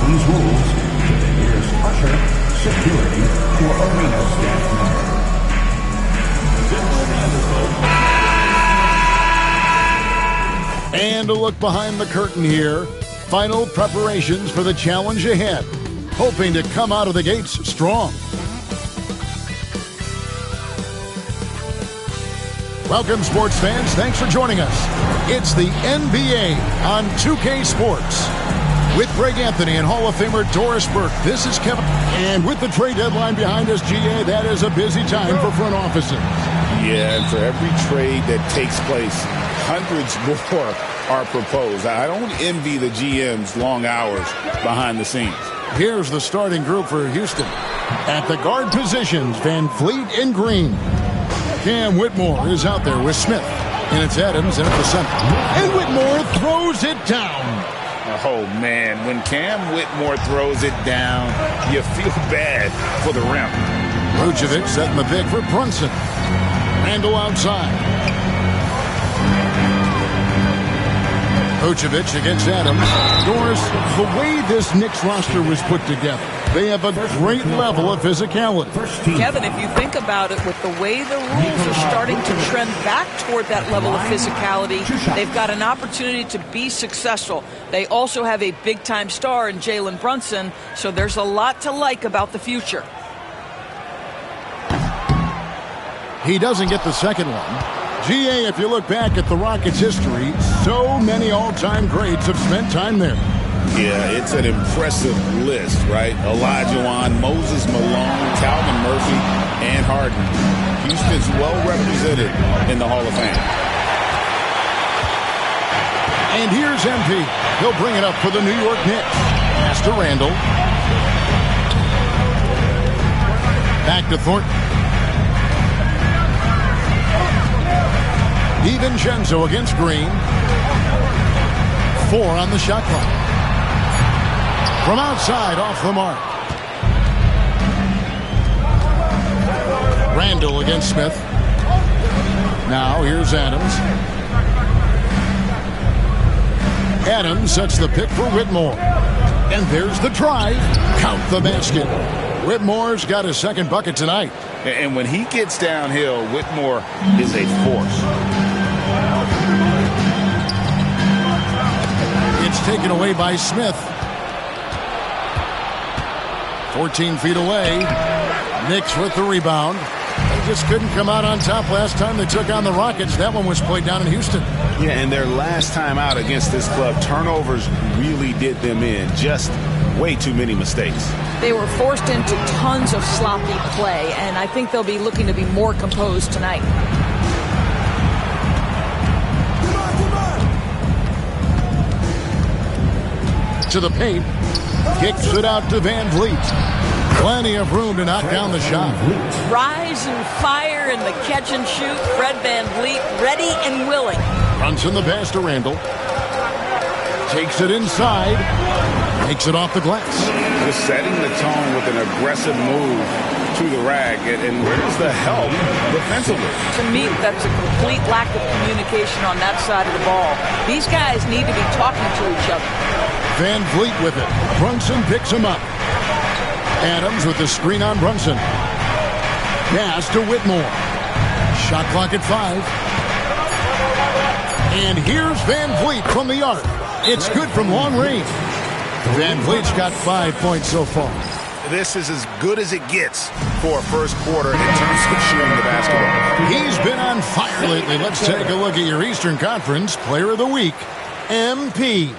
these rules, here's usher security for arena staff member. And a look behind the curtain here. Final preparations for the challenge ahead. Hoping to come out of the gates strong. Welcome, sports fans. Thanks for joining us. It's the NBA on 2K Sports. With Greg Anthony and Hall of Famer Doris Burke, this is Kevin. And with the trade deadline behind us, GA, that is a busy time for front offices. Yeah, and for every trade that takes place, hundreds more are proposed. I don't envy the GM's long hours behind the scenes. Here's the starting group for Houston. At the guard positions, Van Vliet and Green. Cam Whitmore is out there with Smith. And it's Adams in at the center. And Whitmore throws it down. Oh, man, when Cam Whitmore throws it down, you feel bad for the rim. Vucevic setting the pick for Brunson. Randall outside. Vucevic against Adams. Doris, the way this Knicks roster was put together, they have a great level of physicality. Kevin, if you think about it, with the way the rules are starting to trend back toward that level of physicality, they've got an opportunity to be successful. They also have a big-time star in Jalen Brunson, so there's a lot to like about the future. He doesn't get the second one. GA, if you look back at the Rockets' history, so many all-time greats have spent time there. Yeah, it's an impressive list, right? Olajuwon, Moses Malone, Calvin Murphy, and Harden. Houston's well represented in the Hall of Fame. And here's MP. He'll bring it up for the New York Knicks. Pass to Randall. Back to Thornton. DiVincenzo against Green. 4 on the shot clock. From outside, off the mark. Randall against Smith. Now here's Adams. Adams sets the pick for Whitmore. And there's the drive. Count the basket. Whitmore's got his second bucket tonight. And when he gets downhill, Whitmore is a force. It's taken away by Smith. 14 feet away. Knicks with the rebound. They just couldn't come out on top last time they took on the Rockets. That one was played down in Houston. Yeah, and their last time out against this club, turnovers really did them in. Just way too many mistakes. They were forced into tons of sloppy play, and I think they'll be looking to be more composed tonight. To the paint. Kicks it out to Van Vliet. Plenty of room to knock down the shot. Rise and fire in the catch and shoot. Fred Van Vliet ready and willing. Runs in the pass to Randall. Takes it inside. Takes it off the glass. Just setting the tone with an aggressive move to the rag. And where's the help defensively? To me, that's a complete lack of communication on that side of the ball. These guys need to be talking to each other. Van Vliet with it. Brunson picks him up. Adams with the screen on Brunson. Pass to Whitmore. Shot clock at 5. And here's Van Vliet from the arc. It's good from long range. Van Vliet's got 5 points so far. This is as good as it gets for a first quarter in terms of shooting the basketball. He's been on fire lately. Let's take a look at your Eastern Conference Player of the Week, MP.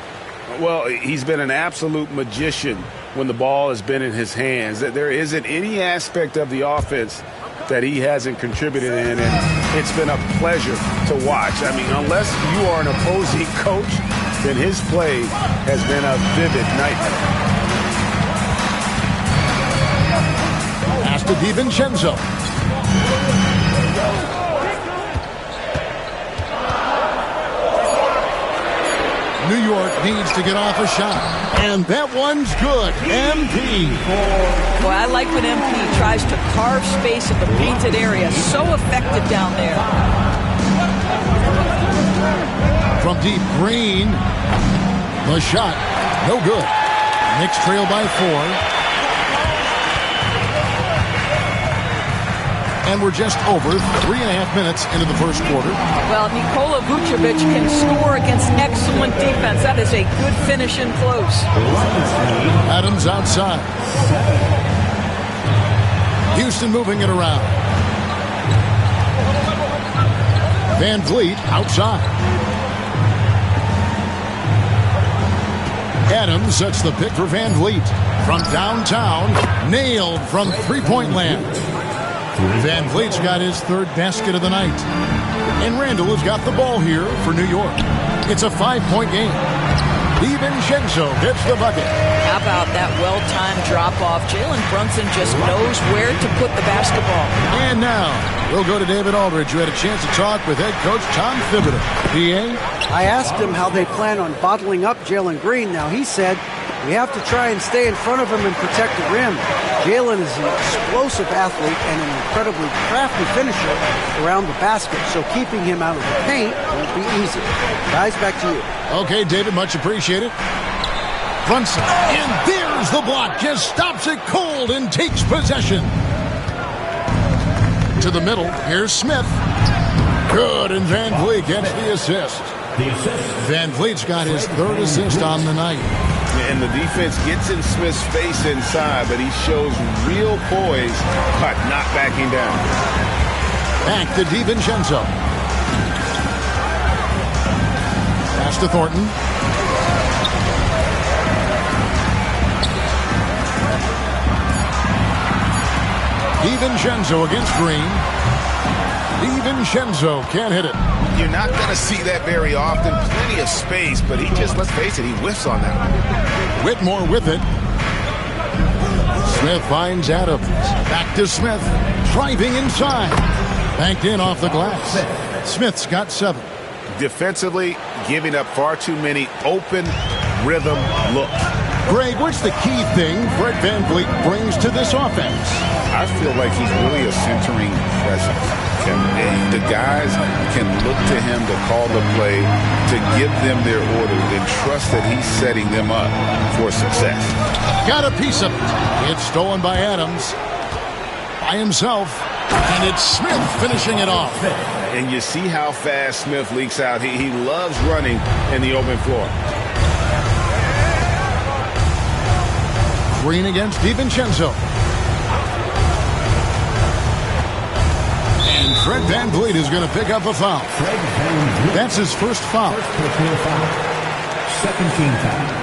Well, he's been an absolute magician when the ball has been in his hands. There isn't any aspect of the offense that he hasn't contributed in, and it's been a pleasure to watch. I mean, unless you are an opposing coach, then his play has been a vivid nightmare. Pass to DiVincenzo. New York needs to get off a shot. And that one's good. MP. Boy, I like when MP tries to carve space in the painted area. So effective down there. From deep, Green. The shot. No good. Knicks trail by 4. And we're just over 3.5 minutes into the first quarter. Well, Nikola Vucevic can score against excellent defense. That is a good finish in close. Adams outside. Houston moving it around. Van Vliet outside. Adams sets the pick for Van Vliet. From downtown, nailed from three-point land. Van Vliet's got his third basket of the night. And Randall has got the ball here for New York. It's a 5-point game. DiVincenzo hits the bucket. How about that well-timed drop-off? Jalen Brunson just knows where to put the basketball. And now, we'll go to David Aldridge, who had a chance to talk with head coach Tom Thibodeau. DA? I asked him how they plan on bottling up Jalen Green. Now, he said, we have to try and stay in front of him and protect the rim. Jalen is an explosive athlete and an incredibly crafty finisher around the basket, so keeping him out of the paint won't be easy. Guys, back to you. Okay, David, much appreciated. Brunson, and there's the block. Just stops it cold and takes possession. To the middle, here's Smith. Good, and Van Vliet gets the assist. Van Vliet's got his third assist on the night. And the defense gets in Smith's face inside, but he shows real poise by not backing down. Back to DiVincenzo. Pass to Thornton. DiVincenzo against Green. DiVincenzo can't hit it. You're not going to see that very often. Plenty of space, but he just, let's face it, he whiffs on that one. Whitmore with it. Smith finds Adams. Back to Smith. Driving inside. Banked in off the glass. Smith's got 7. Defensively, giving up far too many open rhythm looks. Greg, what's the key thing Fred Van Vliet brings to this offense? I feel like he's really a centering presence. The guys can look to him to call the play, to give them their orders, and trust that he's setting them up for success. Got a piece of it. It's stolen by Adams. By himself. And it's Smith finishing it off. And you see how fast Smith leaks out. He loves running in the open floor. Green against DiVincenzo. And Fred Van Vliet is going to pick up a foul. That's his first foul. Second team foul.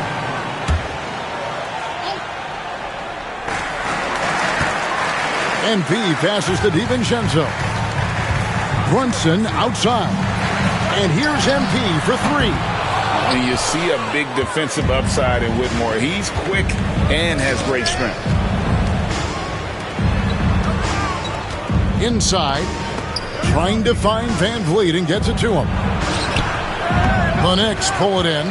MP passes to DiVincenzo. Brunson outside. And here's MP for 3. And you see a big defensive upside in Whitmore. He's quick and has great strength. Inside, trying to find Van Vliet and gets it to him. The Knicks pull it in.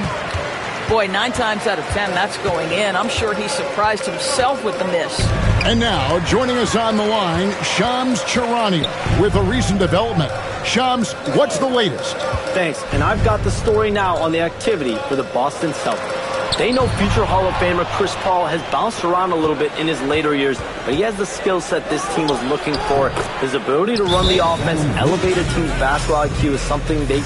Boy, 9 times out of 10, that's going in. I'm sure he surprised himself with the miss. And now, joining us on the line, Shams Charania with a recent development. Shams, what's the latest? Thanks, and I've got the story now on the activity for the Boston Celtics. They know future Hall of Famer Chris Paul has bounced around a little bit in his later years, but he has the skill set this team was looking for. His ability to run the offense, elevate a team's basketball IQ is something they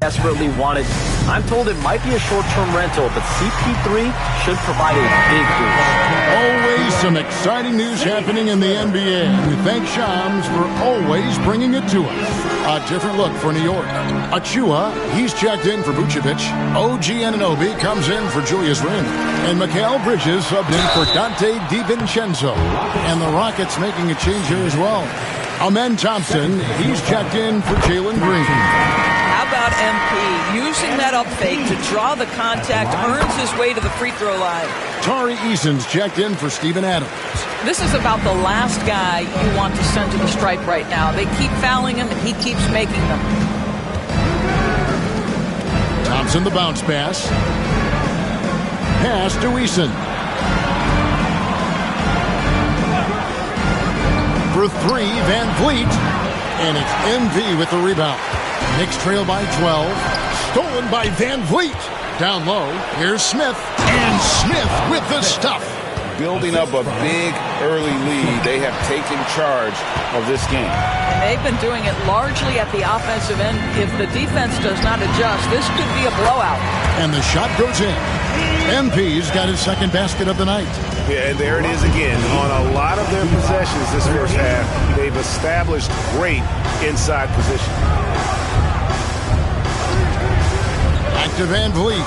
desperately wanted. I'm told it might be a short-term rental, but CP3 should provide a big boost. Always some exciting news happening in the NBA. We thank Shams for always bringing it to us. A different look for New York. Achua, he's checked in for Vucevic. OG Anunoby comes in for Julius Randle. And Mikal Bridges subbed in for Dante DiVincenzo. And the Rockets making a change here as well. Amen Thompson, he's checked in for Jalen Green. How about MP using that up fake to draw the contact, earns his way to the free throw line. Tari Eason's checked in for Steven Adams. This is about the last guy you want to send to the stripe right now. They keep fouling him, and he keeps making them. Thompson the bounce pass. Pass to Eason. For 3, Van Vliet. And it's MV with the rebound. Knicks trail by 12. Stolen by Van Vliet. Down low, here's Smith. And Smith with the stuff. Building up a big early lead. They have taken charge of this game. And they've been doing it largely at the offensive end. If the defense does not adjust, this could be a blowout. And the shot goes in. MP's got his second basket of the night. Yeah, and there it is again. On a lot of their possessions this first half, they've established great inside position. Back to Van Vliet.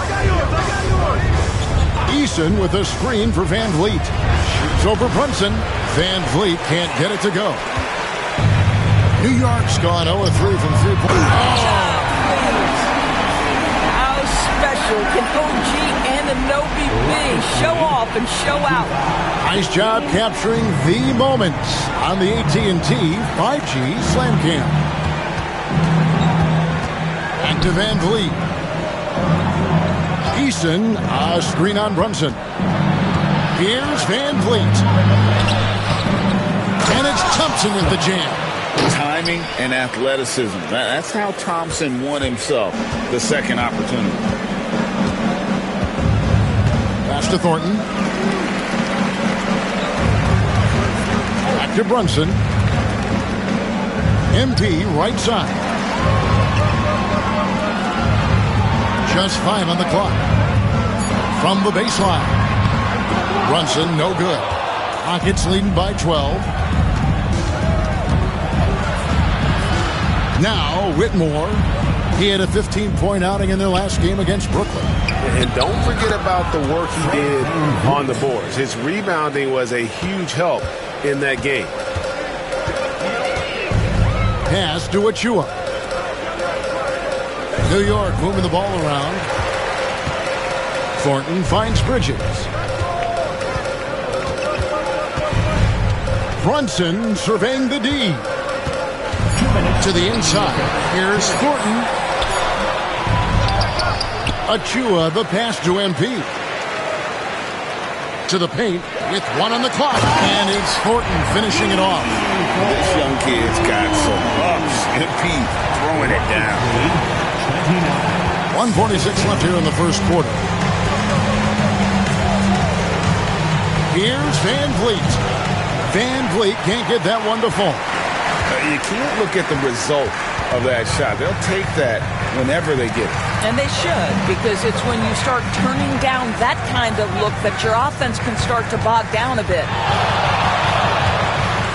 Eason with a screen for Van Vliet. Shoots over Brunson. Van Vliet can't get it to go. New York's gone 0-3 from 3-point. How special can OG Anunoby be? Show off and show out. Nice job capturing the moments on the AT&T 5G Slam Cam. Back to Van Vliet. Eason, a screen on Brunson. Here's Van Vliet. And it's Thompson with the jam. Timing and athleticism. That's how Thompson won himself the second opportunity. Pass to Thornton. Back to Brunson. MP right side. Just 5 on the clock. From the baseline. Brunson, no good. Rockets leading by 12. Now, Whitmore. He had a 15-point outing in their last game against Brooklyn. And don't forget about the work he did on the boards. His rebounding was a huge help in that game. Pass to Achua. New York moving the ball around. Thornton finds Bridges. Brunson surveying the D. To the inside. Here's Thornton. Achua, the pass to MP. To the paint with 1 on the clock. And it's Thornton finishing it off. This young kid's got some ups. MP throwing it down. 1:46 left here in the first quarter. Here's Van Vliet. Van Vliet can't get that one to fall. You can't look at the result of that shot. They'll take that whenever they get it. And they should, because it's when you start turning down that kind of look that your offense can start to bog down a bit.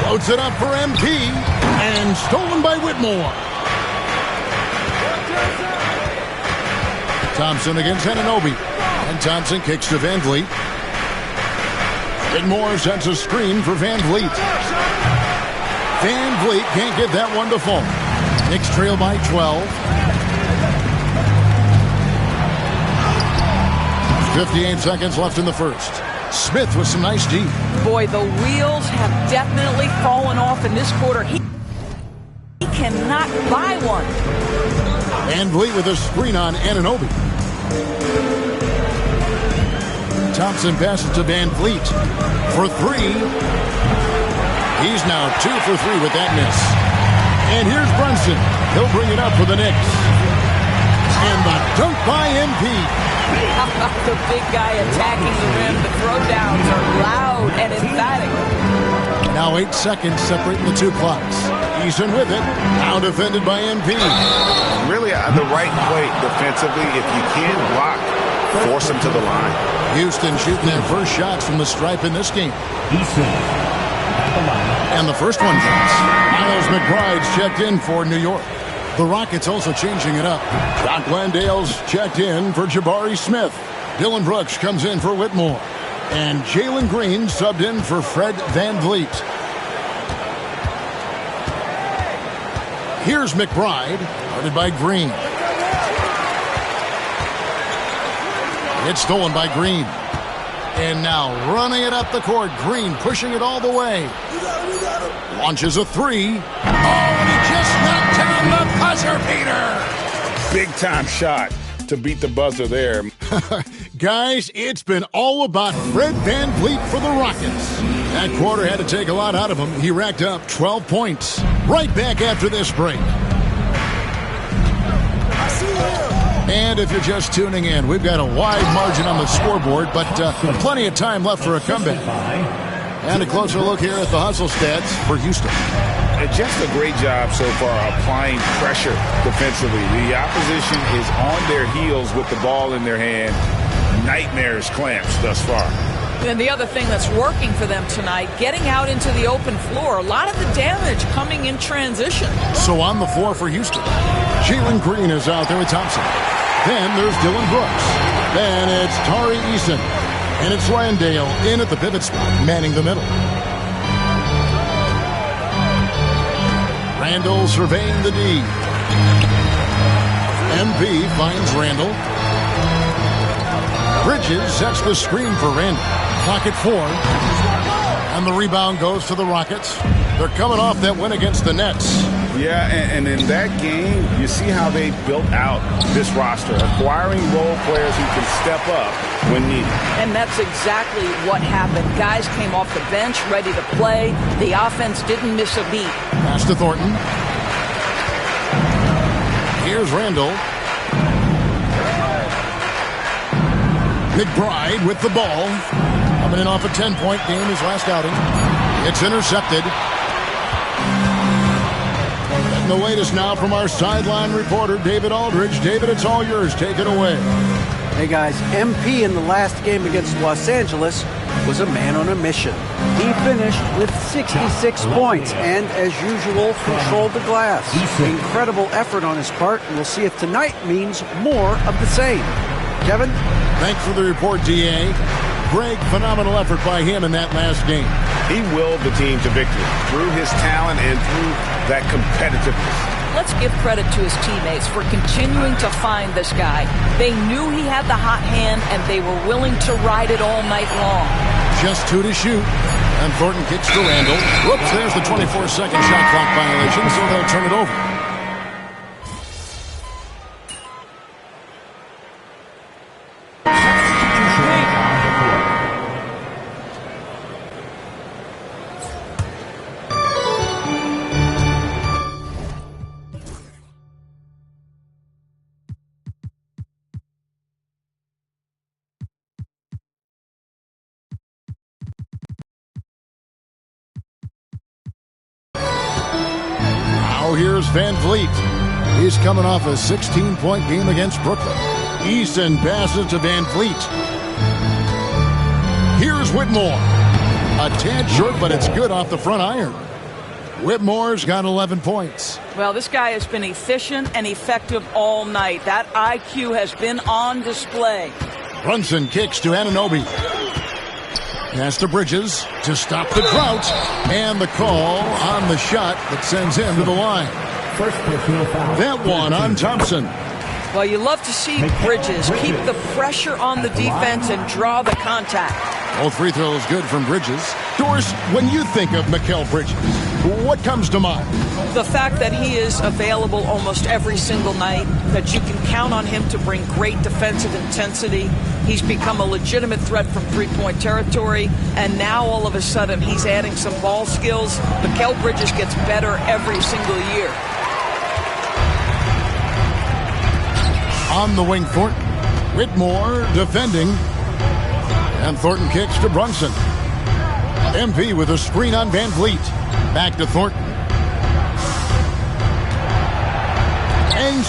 Floats it up for MP. And stolen by Whitmore. Thompson against Anunoby. And Thompson kicks to Van Vliet. Whitmore sends a screen for Van Vliet. Van Vliet can't get that one to fall. Knicks trail by 12. 58 seconds left in the first. Smith with some nice D. Boy, the wheels have definitely fallen off in this quarter. He cannot buy one. Van Vliet with a screen on Anunoby. Thompson passes to Van Vliet for 3. He's now 2 for 3 with that miss. And here's Brunson. He'll bring it up for the Knicks. And the dunk by MP. How about the big guy attacking the rim? The throwdowns are loud and emphatic. Now 8 seconds separating the two clocks. Eason with it. Now defended by MP. Really the right play defensively. If you can block, force him to the line. Houston shooting their first shots from the stripe in this game. And the first one drops. Miles McBride's checked in for New York. The Rockets also changing it up. Doc Landale's checked in for Jabari Smith. Dylan Brooks comes in for Whitmore. And Jalen Green subbed in for Fred Van Vliet. Here's McBride, guarded by Green. It's stolen by Green. And now running it up the court. Green pushing it all the way. Launches a 3. Oh, and he just knocked down the buzzer beater. Big time shot to beat the buzzer there. Guys, it's been all about Fred Van Vliet for the Rockets. That quarter had to take a lot out of him. He racked up 12 points. Right back after this break. And if you're just tuning in, we've got a wide margin on the scoreboard, but plenty of time left for a comeback. And a closer look here at the hustle stats for Houston. And just a great job so far applying pressure defensively. The opposition is on their heels with the ball in their hand. Nightmares clamps thus far. And the other thing that's working for them tonight, getting out into the open floor. A lot of the damage coming in transition. So on the floor for Houston, Jalen Green is out there with Thompson. Then there's Dylan Brooks. Then it's Tari Eason. And it's Landale in at the pivot spot, manning the middle. Randall surveying the D. MP finds Randall. Bridges sets the screen for Randall. Clock at 4. And the rebound goes to the Rockets. They're coming off that win against the Nets. Yeah, and in that game, you see how they built out this roster, acquiring role players who can step up when needed. And that's exactly what happened. Guys came off the bench ready to play. The offense didn't miss a beat. Pass to Thornton. Here's Randall. McBride with the ball. Coming in off a 10-point game his last outing. It's intercepted. And the latest now from our sideline reporter, David Aldridge. David, it's all yours. Take it away. Hey, guys, MP in the last game against Los Angeles was a man on a mission. He finished with 66 points and, as usual, controlled the glass. Incredible effort on his part, and we'll see if tonight means more of the same. Kevin? Thanks for the report, D.A. Greg, phenomenal effort by him in that last game. He willed the team to victory through his talent and through that competitiveness. Let's give credit to his teammates for continuing to find this guy. They knew he had the hot hand, and they were willing to ride it all night long. Just 2 to shoot. And Thornton kicks to Randall. Whoops, there's the 24-second shot clock violation, so they'll turn it over. Here's Van Vliet. He's coming off a 16-point game against Brooklyn. Eason passes to Van Vliet. Here's Whitmore. A tad short, but it's good off the front iron. Whitmore's got 11 points. Well, this guy has been efficient and effective all night. That IQ has been on display. Brunson kicks to Anunoby. Pass to Bridges to stop the drought. And the call on the shot that sends him to the line. First personal foul. That one on Thompson. Well, you love to see Bridges keep the pressure on the defense and draw the contact. Both free throws good from Bridges. Doris, when you think of Mikal Bridges, what comes to mind? The fact that he is available almost every single night, that you can count on him to bring great defensive intensity. He's become a legitimate threat from three-point territory, and now all of a sudden he's adding some ball skills. Mikal Bridges gets better every single year. On the wing, Thornton. Whitmore defending. And Thornton kicks to Brunson. MP with a screen on Van Vliet. Back to Thornton. And